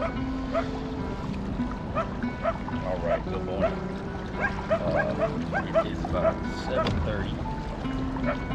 Alright, good morning. It is about 7:30,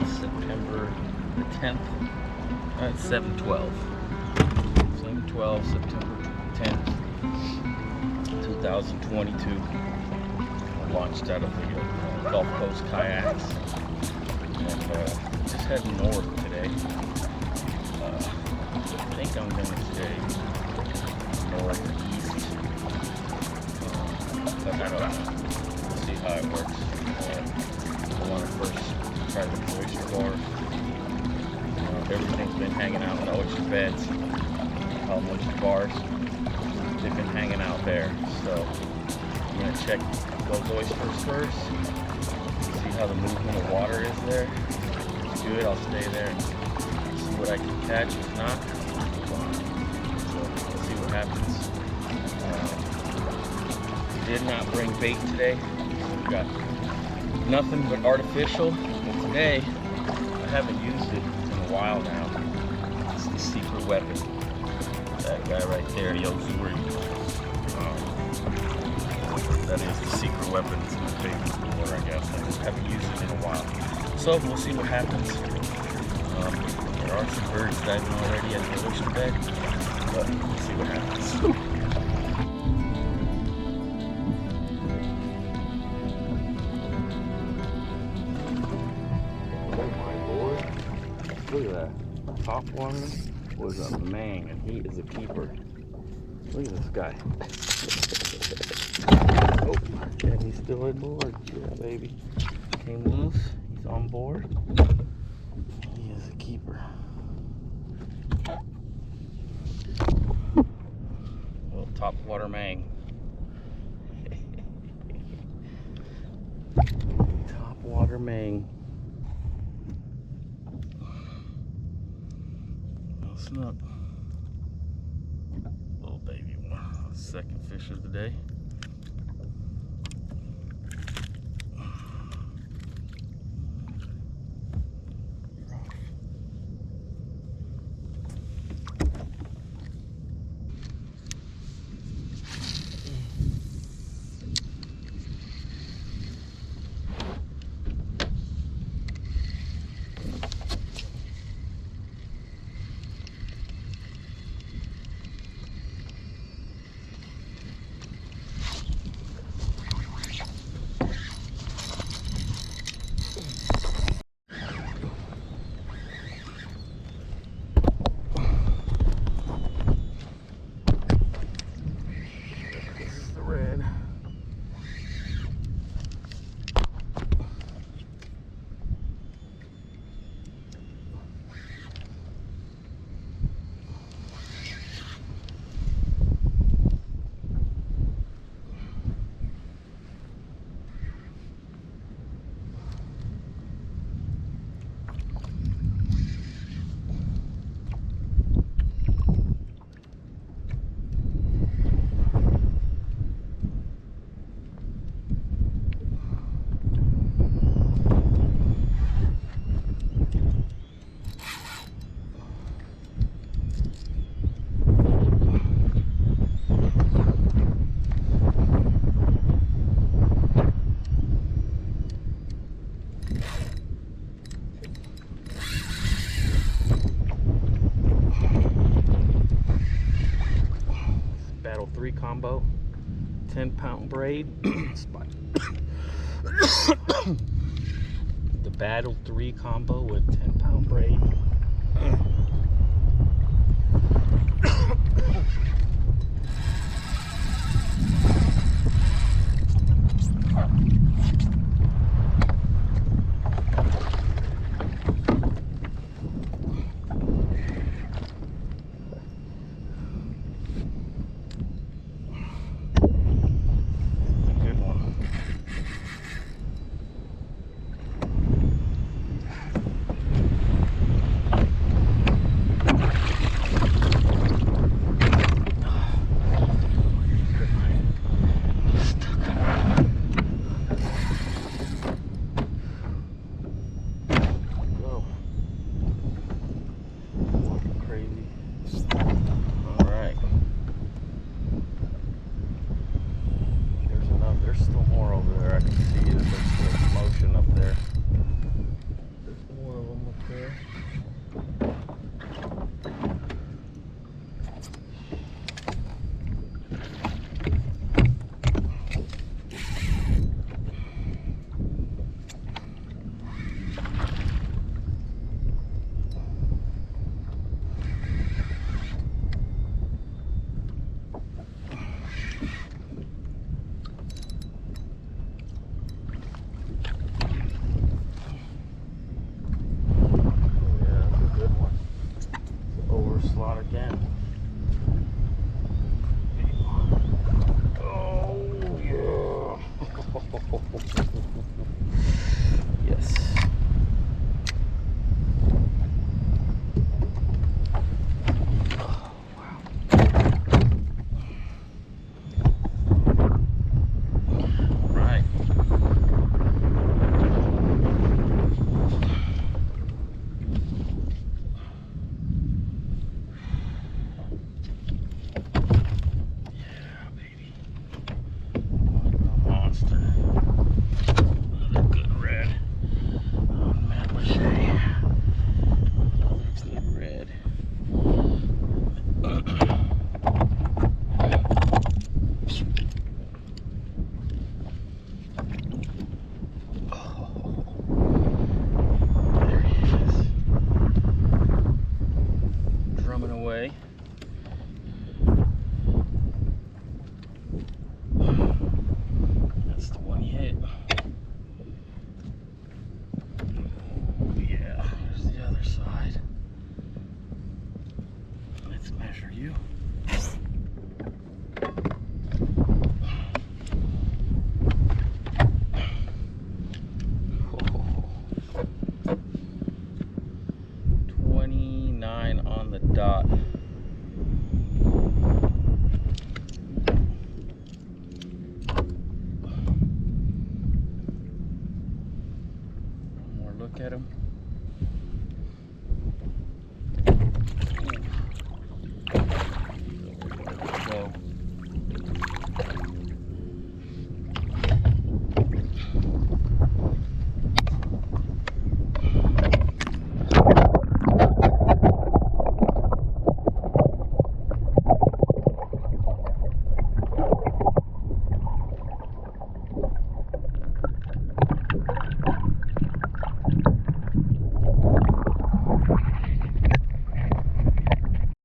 September the 10th. It's 7:12. 7:12, September 10th, 2022. I launched out of the Gulf Coast kayaks and just heading north today. I think I'm going to stay northeast, but I don't know. We'll see how it works. I want to first try the oyster bars. Everything's been hanging out in the oyster beds, oyster bars. They've been hanging out there, so I'm going to check those oysters first, see how the movement of water is there. If it's good, I'll stay there and see what I can catch. If not, so let's see what happens. Did not bring bait today. We've got nothing but artificial, and today I haven't used it in a while now. It's the secret weapon. That guy right there, Yozuri. That is the secret weapon. It's my favorite lure, I guess. I just haven't used it in a while. So we'll see what happens. There are some birds diving already at the oyster bed, but we'll see what happens. Look at that. Top one was a man, and he is a keeper. Look at this guy. Oh, and he's still on board. Yeah, baby. Came loose. He's on board. He is a keeper. Little top water mang. Top water mang. Listen up. Little baby one. Second fish of the day. Battle 3 combo, 10-pound braid. Spot. The Battle 3 combo with 10-pound braid. lower slot again. Oh yeah. Yes. Away. That's the one you hit. Yeah, there's the other side. Let's measure you. Oh, 29 on the dot. Look at him. Go.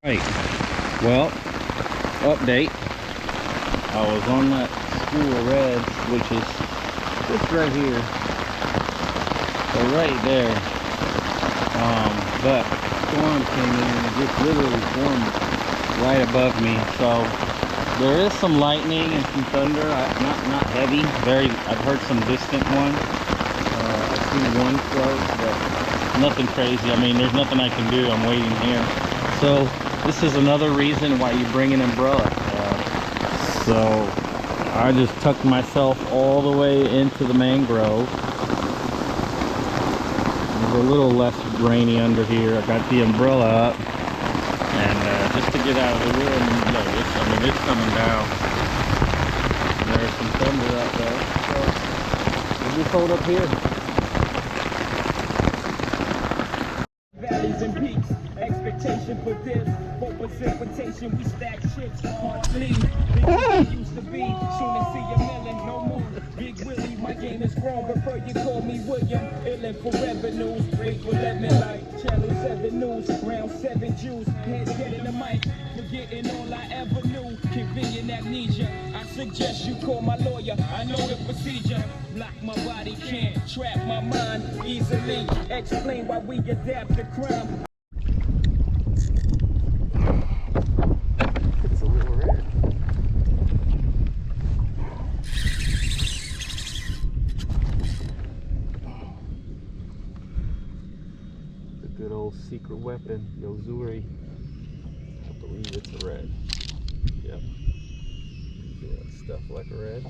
Right, well, update. I was on that school of reds, which is just right here, so right there. But storm came in and just literally formed right above me. So there is some lightning and some thunder. Not heavy. I've heard some distant ones. I've seen one float, but nothing crazy. I mean, there's nothing I can do. I'm waiting here. So this is another reason why you bring an umbrella. So I just tucked myself all the way into the mangrove. It's a little less rainy under here. I got the umbrella up, and just to get out of the wind. Look, it's coming down. There's some thunder out there. So we'll just hold up here. Valleys and peaks, expectation for this, for precipitation, we stack chips, hard flee. Big Willie used to be, soon as see a million, no more. Big Willie, my game is strong, prefer you call me William. Illin' for revenues, wait for lemon light. Channel 7 News, round 7 Jews, heads getting the mic, forgetting all I ever knew. Convenient amnesia, I suggest you call my lawyer, I know the procedure. Block my body, can't trap my mind easily. Explain why we adapt to crime. It's a little red. The good old secret weapon, Yozuri. I believe it's a red. Yep. Yeah, stuff like a red.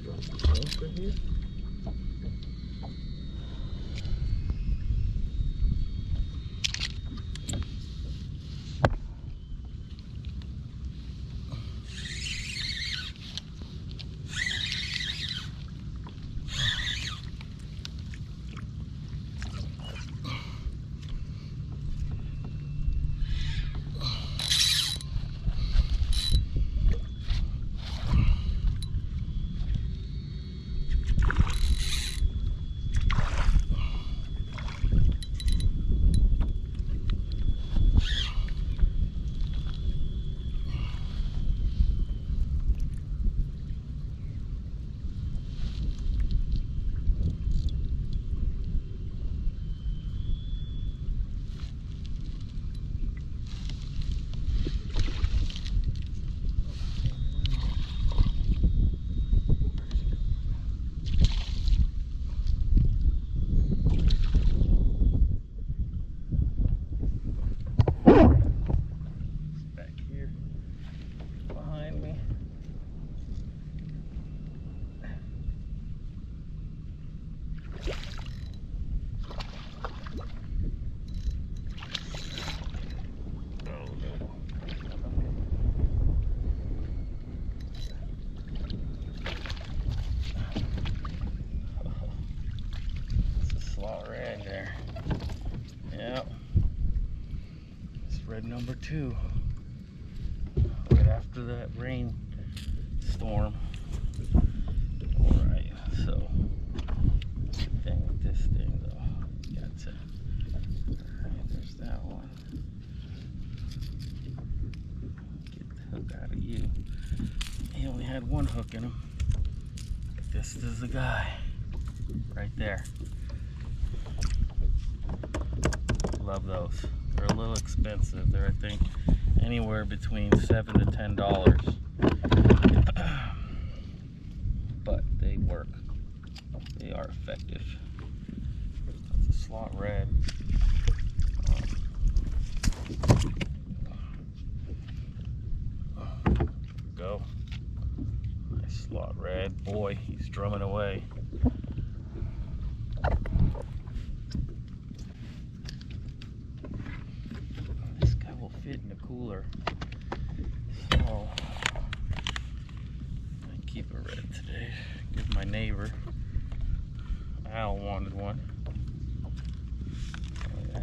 Drop some anchor here. Red number 2. Right after that rain storm. Alright, so thing with this thing though. Got to. Alright, there's that one. Get the hook out of you. He only had one hook in him. This is the guy. Right there. Love those. They're a little expensive. They're, I think, anywhere between $7 to $10. But they work. They are effective. That's a slot red. Go. Nice slot red. Boy, he's drumming away. This guy will fit in the cooler. So I keep it red today. Give my neighbor. Al wanted one. Oh, yeah,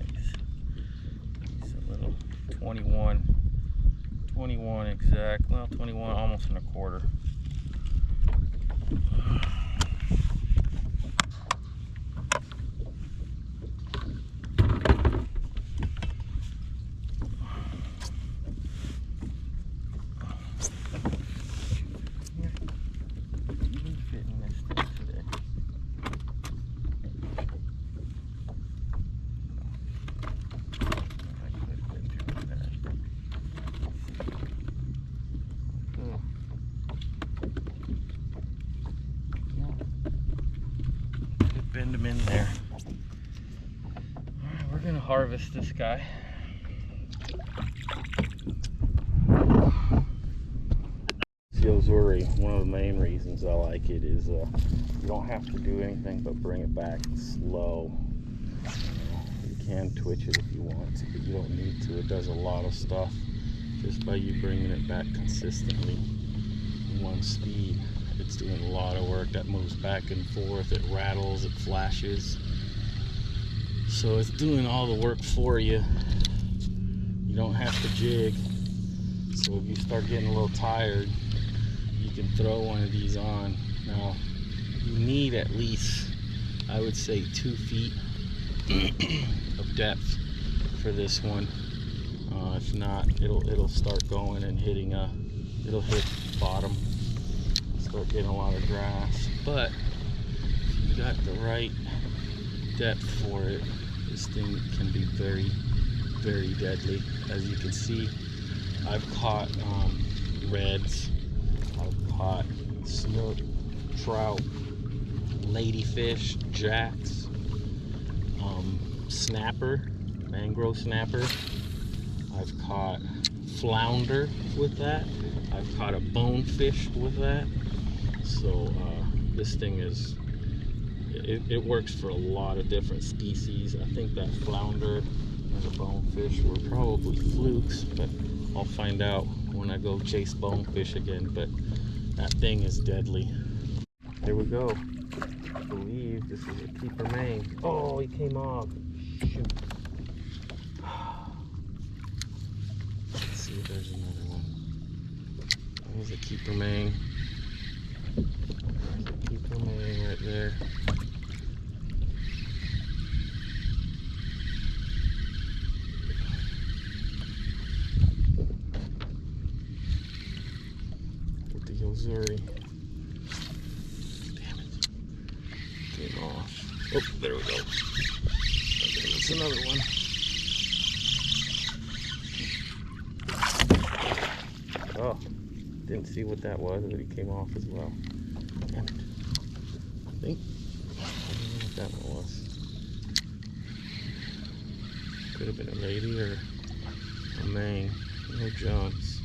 he's a little 21 exact. Well, 21, almost and a quarter. Bend them in there. Alright, we're gonna harvest this guy. Ozuri, one of the main reasons I like it is you don't have to do anything but bring it back slow. You can twitch it if you want to, but you don't need to. It does a lot of stuff just by you bringing it back consistently in one speed. It's doing a lot of work. That moves back and forth, it rattles, it flashes. So it's doing all the work for you. You don't have to jig. So if you start getting a little tired, you can throw one of these on. Now, you need at least, I would say, 2 feet of depth for this one. If not, it'll start going and hitting it'll hit bottom. Start getting a lot of grass, but if you got the right depth for it, this thing can be very, very deadly. As you can see, I've caught reds, I've caught snook, trout, ladyfish, jacks, snapper, mangrove snapper. I've caught flounder with that. I've caught a bonefish with that. So this thing is, it works for a lot of different species. I think that flounder and the bonefish were probably flukes, but I'll find out when I go chase bonefish again. But that thing is deadly. There we go. I believe this is a keeper main. Oh, he came off. Shoot. Let's see if there's another one. There's a keeper main. There's a keeper main right there. With the Ozuri. Damn it. Came off. Oh, there we go. Okay, that's another one. Oh, didn't see what that was, but he came off as well. Damn it. I don't know what that one was. Could have been a lady or a man. No Johns.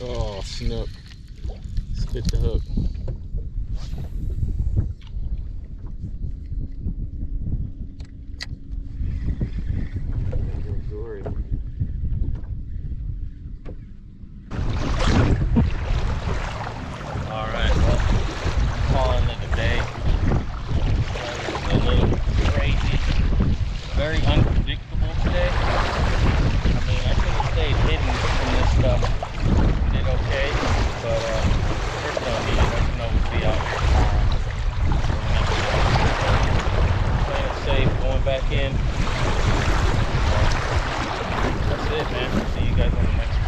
Oh, snook. Spit the hook. Alright, well, calling it a day. A little crazy. Very unpredictable today. I mean, I could have stayed hidden from this stuff. Did okay, but there's no need. I know we'll be out here tomorrow. Playing it safe, going back in. That's it, man. See you guys on the next one.